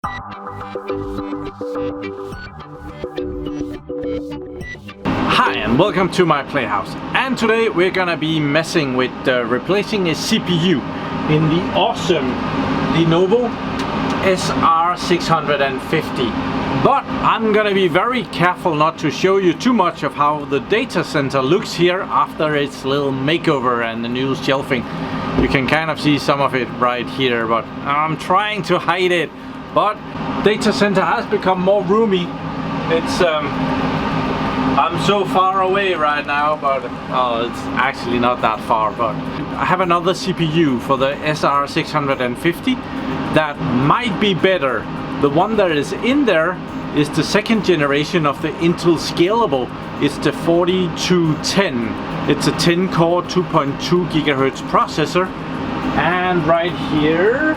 Hi and welcome to my playhouse, and today we're gonna be messing with replacing a CPU in the awesome Lenovo SR650. But I'm gonna be very careful not to show you too much of how the data center looks here after its little makeover and the new shelving. You can kind of see some of it right here, but I'm trying to hide it. But data center has become more roomy. It's I'm so far away right now, but it's actually not that far. But I have another CPU for the SR650 that might be better. The one that is in there is the second generation of the Intel Scalable. It's the 4210. It's a 10-core 2.2 GHz processor. And right here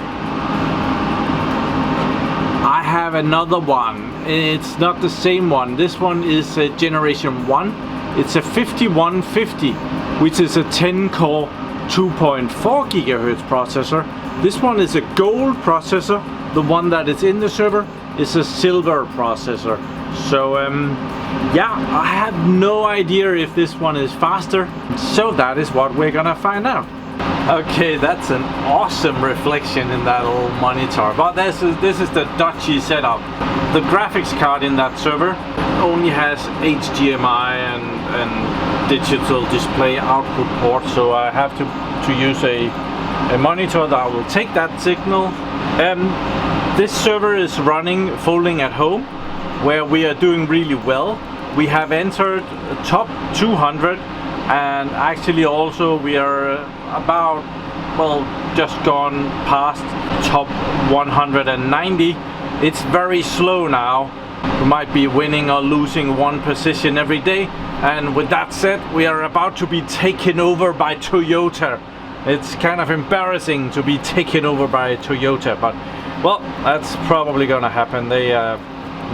I have another one. It's not the same one. This one is a generation 1. It's a 5150, which is a 10-core 2.4 GHz processor. This one is a gold processor. The one that is in the server is a silver processor. So yeah, I have no idea if this one is faster. So that is what we're gonna find out. Okay, that's an awesome reflection in that old monitor. But this is the dodgy setup. The graphics card in that server only has HDMI and digital display output port, so I have to use a monitor that will take that signal. This server is running folding at home, where we are doing really well. We have entered top 200, and actually also we are about, well, just gone past top 190. It's very slow now. We might be winning or losing one position every day, and with that said, we are about to be taken over by Toyota. It's kind of embarrassing to be taken over by Toyota, but well, that's probably gonna happen. They have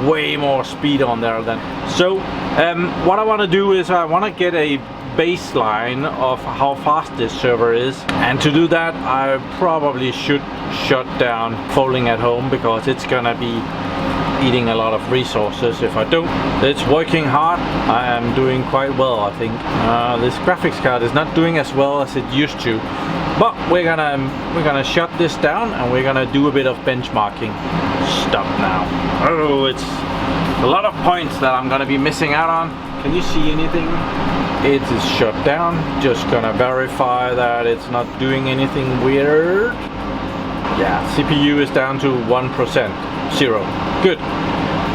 way more speed on there than. So what I want to do is I want to get a baseline of how fast this server is, and to do that I probably should shut down folding at home, because it's gonna be eating a lot of resources if I don't. It's working hard. I am doing quite well, I think. This graphics card is not doing as well as it used to, but we're gonna shut this down and we're gonna do a bit of benchmarking stuff now. Oh, it's a lot of points that I'm gonna be missing out on. Can you see anything? It is shut down. Just gonna verify that it's not doing anything weird. Yeah, CPU is down to 1%, 0. Good.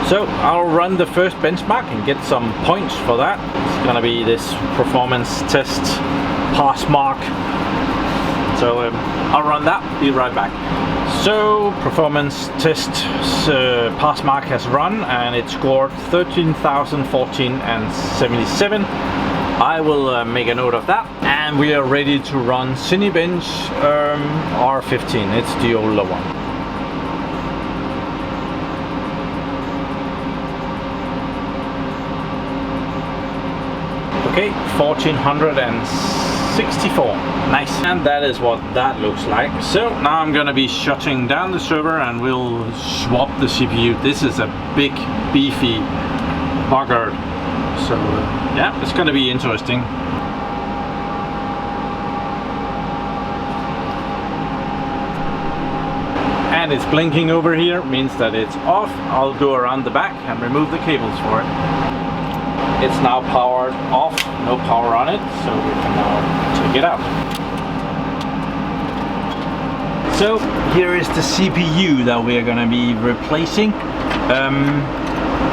So I'll run the first benchmark and get some points for that. It's gonna be this performance test pass mark. So I'll run that, be right back. So performance test pass mark has run, and it scored 13,014 and 77. I will make a note of that, and we are ready to run Cinebench R15. It's the older one. Okay, 1464. Nice. And that is what that looks like. So now I'm gonna be shutting down the server and we'll swap the CPU. This is a big, beefy bugger. So yeah, it's gonna be interesting. And it's blinking over here, means that it's off. I'll go around the back and remove the cables for it. It's now powered off, no power on it, so we can now take it out. So here is the CPU that we are going to be replacing.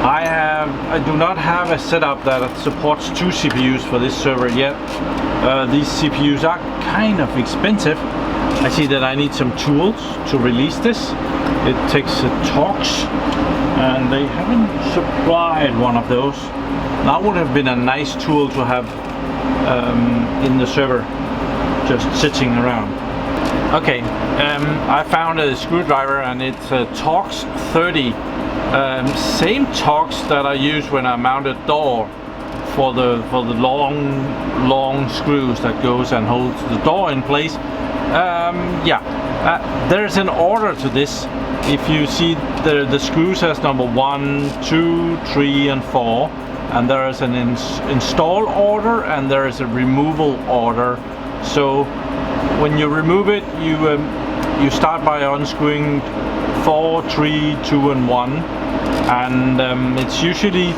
I do not have a setup that supports 2 CPUs for this server yet. These CPUs are kind of expensive. I see that I need some tools to release this. It takes talks, and they haven't supplied one of those. That would have been a nice tool to have in the server, just sitting around. Okay, I found a screwdriver, and it's a Torx 30. Same Torx that I use when I mount a door for the long screws that goes and holds the door in place. Yeah, there's an order to this. if you see the screws has number 1, 2, 3 and 4, and there is an install order and there is a removal order. So when you remove it, you start by unscrewing 4, 3, 2 and 1, and it's usually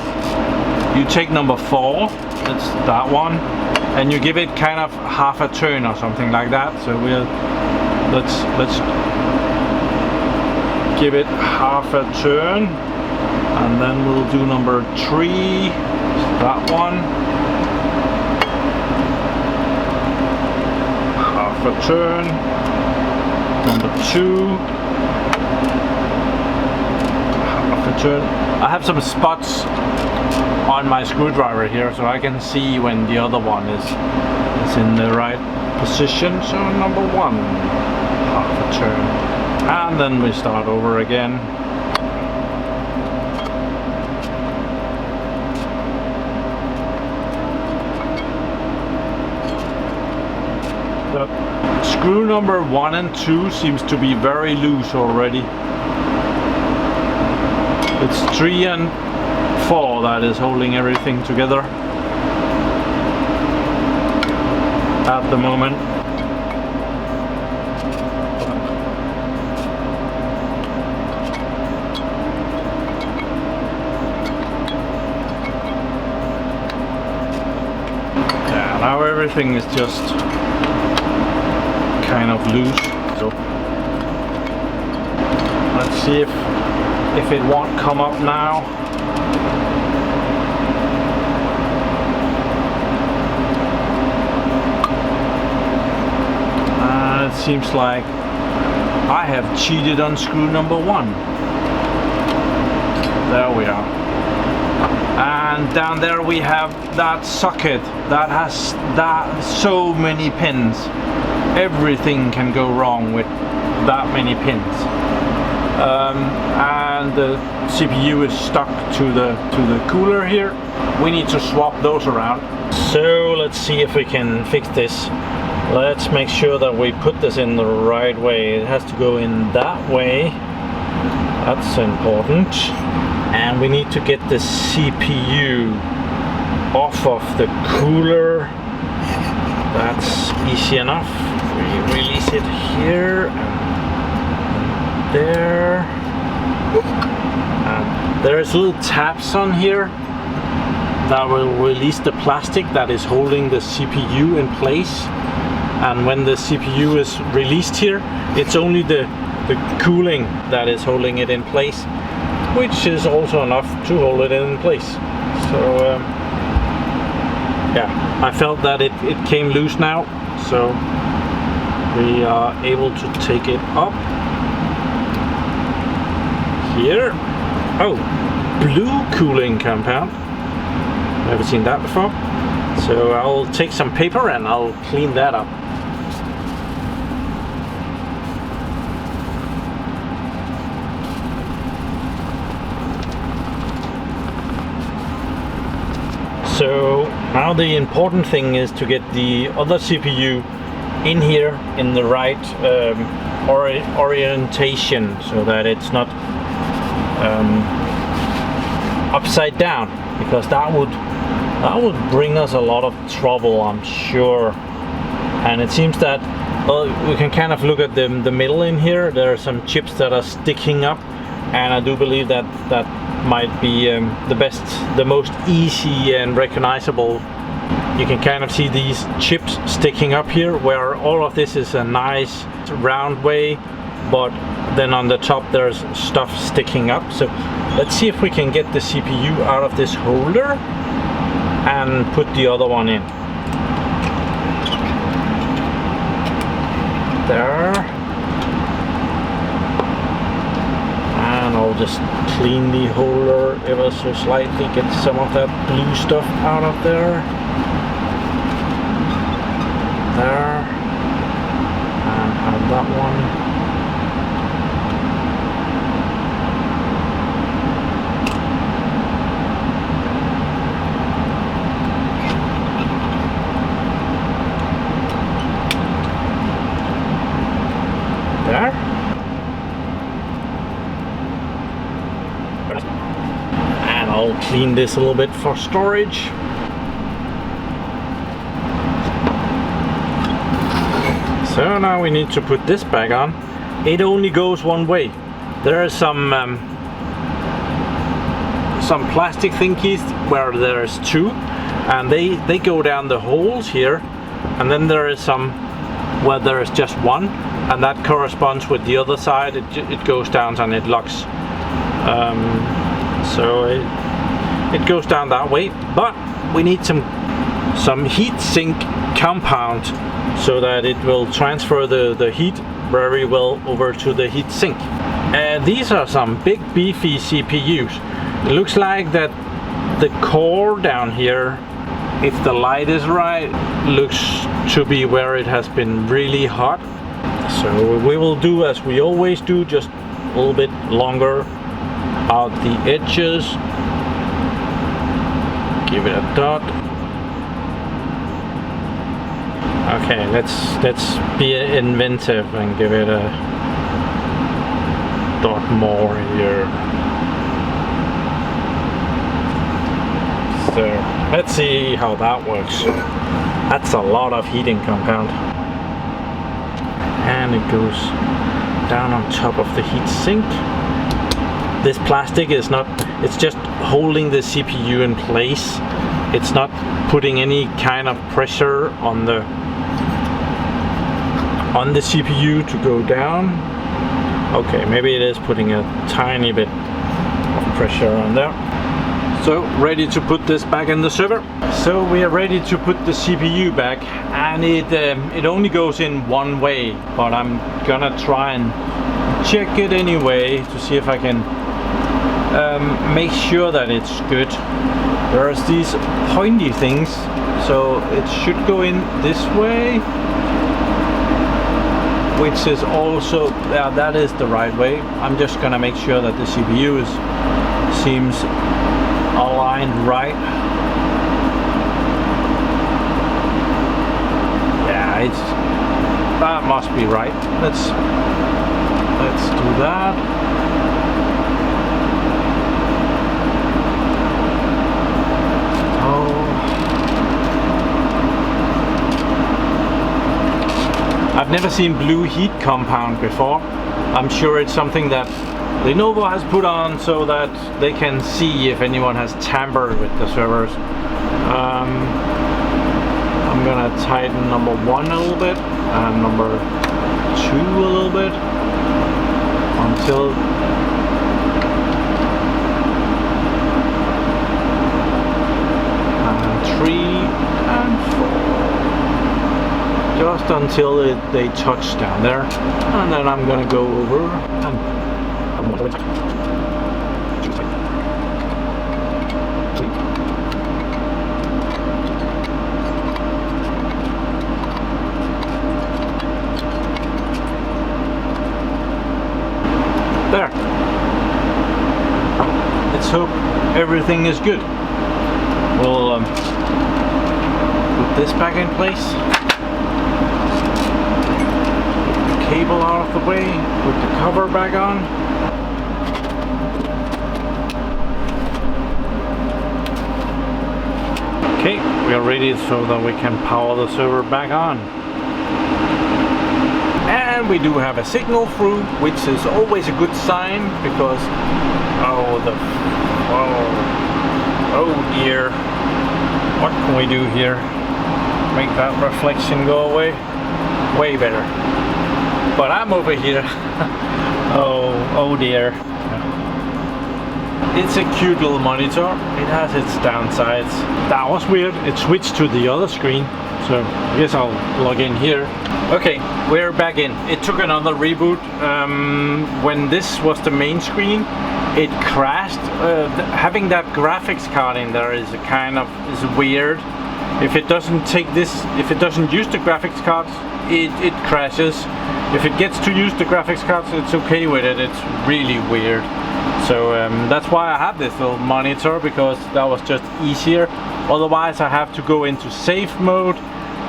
you take number 4, that's that one, and you give it kind of half a turn or something like that. So let's give it half a turn, and then we'll do number 3, that one, half a turn, number 2, half a turn. I have some spots on my screwdriver here, so I can see when the other one is in the right position. So number 1, half a turn, and then we start over again. The screw number 1 and 2 seems to be very loose already. It's 3 and 4 that is holding everything together at the moment. Yeah, now everything is just kind of loose. So let's see if it won't come up now. It seems like I have cheated on screw number 1. There we are. And down there we have that socket that has so many pins. Everything can go wrong with that many pins. And the CPU is stuck to the cooler here. We need to swap those around. So let's see if we can fix this. Let's make sure that we put this in the right way. It has to go in that way. That's important. And we need to get the CPU off of the cooler. That's easy enough. We release it here and there. And there's little tabs on here that will release the plastic that is holding the CPU in place. And when the CPU is released here, it's only the cooling that is holding it in place, which is also enough to hold it in place. So yeah, I felt that it came loose now, so we are able to take it up here. Oh, blue cooling compound. Never seen that before. So I'll take some paper and I'll clean that up. So now the important thing is to get the other CPU in here in the right orientation, so that it's not upside down, because that would bring us a lot of trouble, I'm sure. And it seems that we can kind of look at the middle in here. There are some chips that are sticking up, and I do believe that might be the most easy and recognizable. You can kind of see these chips sticking up here, where all of this is a nice round way, but then on the top there's stuff sticking up. So let's see if we can get the CPU out of this holder and put the other one in. There. And I'll just clean the holder ever so slightly, get some of that blue stuff out of there. There. And have that one. And I'll clean this a little bit for storage. So now we need to put this back on. It only goes one way. There are some plastic thingies where there's two, and they go down the holes here, and then there is some where there is just one, and that corresponds with the other side. It goes down and it locks. So it goes down that way, but we need some heat sink compound so that it will transfer the heat very well over to the heat sink. These are some big beefy CPUs. It looks like that the core down here, if the light is right, looks to be where it has been really hot. So we will do as we always do, just a little bit longer out the edges. Give it a dot. Okay, let's be inventive and give it a dot more here. So let's see how that works. That's a lot of heating compound. And it goes down on top of the heat sink. This plastic is not, it's just holding the CPU in place. It's not putting any kind of pressure on the CPU to go down. Okay, maybe it is putting a tiny bit of pressure on there. So ready to put this back in the server. So we are ready to put the CPU back, and it only goes in one way, but I'm gonna try and check it anyway to see if I can make sure that it's good. There's these pointy things, so it should go in this way, which is also, yeah, that is the right way. I'm just gonna make sure that the CPU seems aligned right. Yeah, that must be right. Let's do that. I've never seen blue heat compound before. I'm sure it's something that Lenovo has put on so that they can see if anyone has tampered with the servers. I'm gonna tighten number 1 a little bit and number 2 a little bit until and 3 and 4. Just until they touch down there, and then I'm gonna go over and there. Let's hope everything is good. We'll put this back in place. Cable out of the way, put the cover back on. Okay, we are ready so that we can power the server back on. And we do have a signal through, which is always a good sign because oh dear, what can we do here? Make that reflection go away? Way better. But I'm over here. oh dear. It's a cute little monitor. It has its downsides. That was weird. It switched to the other screen. So I guess I'll log in here. Okay, we're back in. It took another reboot. When this was the main screen, it crashed. Having that graphics card in there is weird. If it doesn't take this, if it doesn't use the graphics cards, it crashes. If it gets to use the graphics cards, it's okay with it. It's really weird. So that's why I have this little monitor, because that was just easier. Otherwise I have to go into safe mode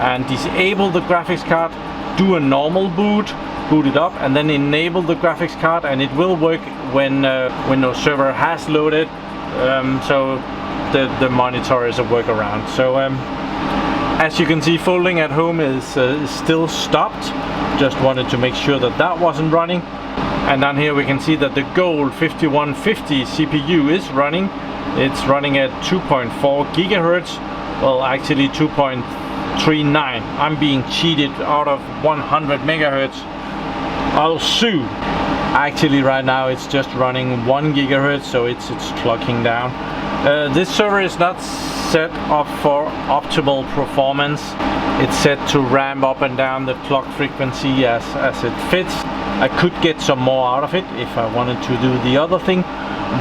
and disable the graphics card, do a normal boot, boot it up and then enable the graphics card, and it will work when Windows Server has loaded, so the monitor is a workaround. So as you can see, folding at home is still stopped. Just wanted to make sure that that wasn't running. And down here we can see that the Gold 5150 CPU is running. It's running at 2.4 gigahertz. Well, actually 2.39. I'm being cheated out of 100 megahertz. I'll sue. Actually right now it's just running 1 gigahertz, so it's clocking down. This server is not set up for optimal performance. It's set to ramp up and down the clock frequency as it fits. I could get some more out of it if I wanted to do the other thing,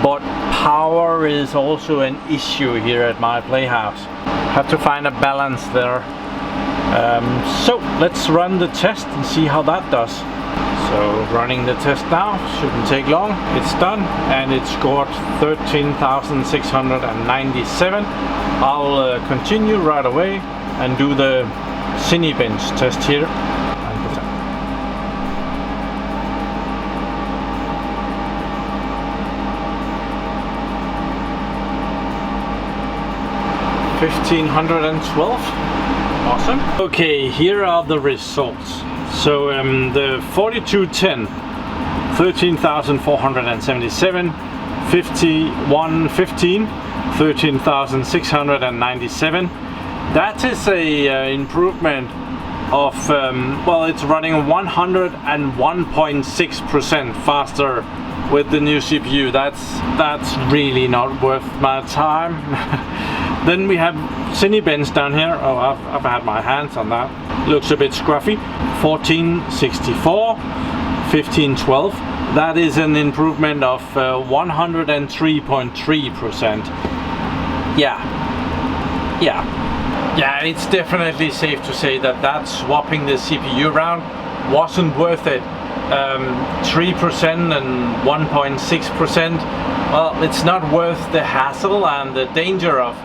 but power is also an issue here at my PlayHouse. Have to find a balance there. So let's run the test and see how that does. So running the test now, shouldn't take long. It's done and it scored 13,697. I'll continue right away and do the Cinebench test here. 1512. Awesome. Okay, here are the results. So the 4210, 13,477, 5115, 13,697. That is a improvement of well, it's running 101.6% faster with the new CPU. That's really not worth my time. Then we have Cinebench down here. Oh, I've had my hands on that. Looks a bit scruffy. 1464, 1512. That is an improvement of 103.3%. Yeah, it's definitely safe to say that swapping the CPU around wasn't worth it. 3% and 1.6%. Well, it's not worth the hassle and the danger of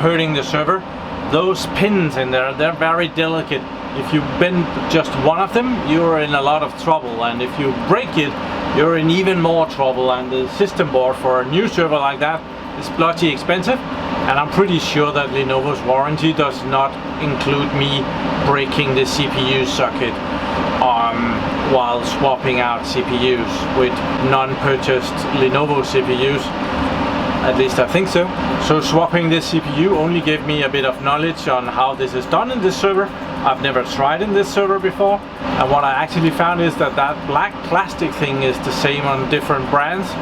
hurting the server. Those pins in there, they're very delicate. If you bend just one of them, you're in a lot of trouble, and if you break it, you're in even more trouble. And the system board for a new server like that is bloody expensive, and I'm pretty sure that Lenovo's warranty does not include me breaking the CPU socket while swapping out CPUs with non-purchased Lenovo CPUs. At least I think so. So swapping this CPU only gave me a bit of knowledge on how this is done in this server. I've never tried in this server before, and what I actually found is that black plastic thing is the same on different brands.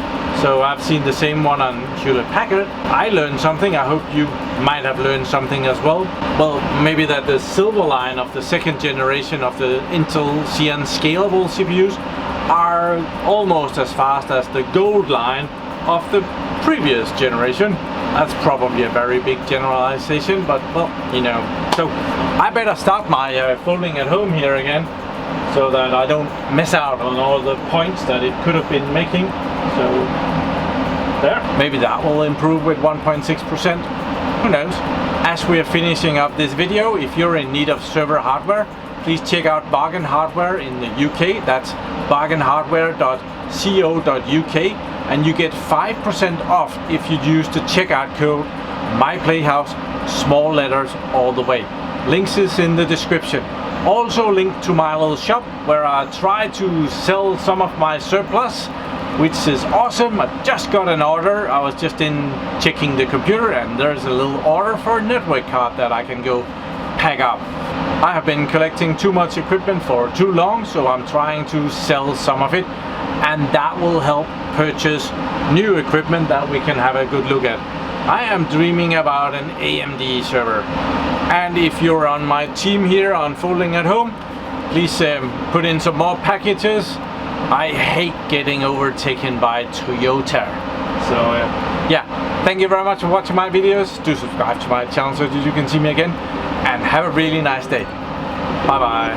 So I've seen the same one on Hewlett-Packard. I learned something. I hope you might have learned something as well. Well, maybe that the silver line of the second generation of the Intel Xeon Scalable CPUs are almost as fast as the gold line of the previous generation. That's probably a very big generalization, but well, you know. So I better start my folding at home here again, so that I don't miss out on all the points that it could have been making. So there, maybe that will improve with 1.6%. Who knows? As we are finishing up this video, if you're in need of server hardware, please check out Bargain Hardware in the UK. That's bargainhardware.co.uk, and you get 5% off if you use the checkout code MyPlayHouse, small letters all the way. Links is in the description. Also link to my little shop where I try to sell some of my surplus, which is awesome. I just got an order. I was just in checking the computer, and there's a little order for a network card that I can go pack up. I have been collecting too much equipment for too long, so I'm trying to sell some of it, and that will help purchase new equipment that we can have a good look at. I am dreaming about an AMD server, and if you're on my team here on Folding at Home, please put in some more packages. I hate getting overtaken by Toyota. So yeah, thank you very much for watching my videos. Do subscribe to my channel so that you can see me again, and have a really nice day. Bye bye.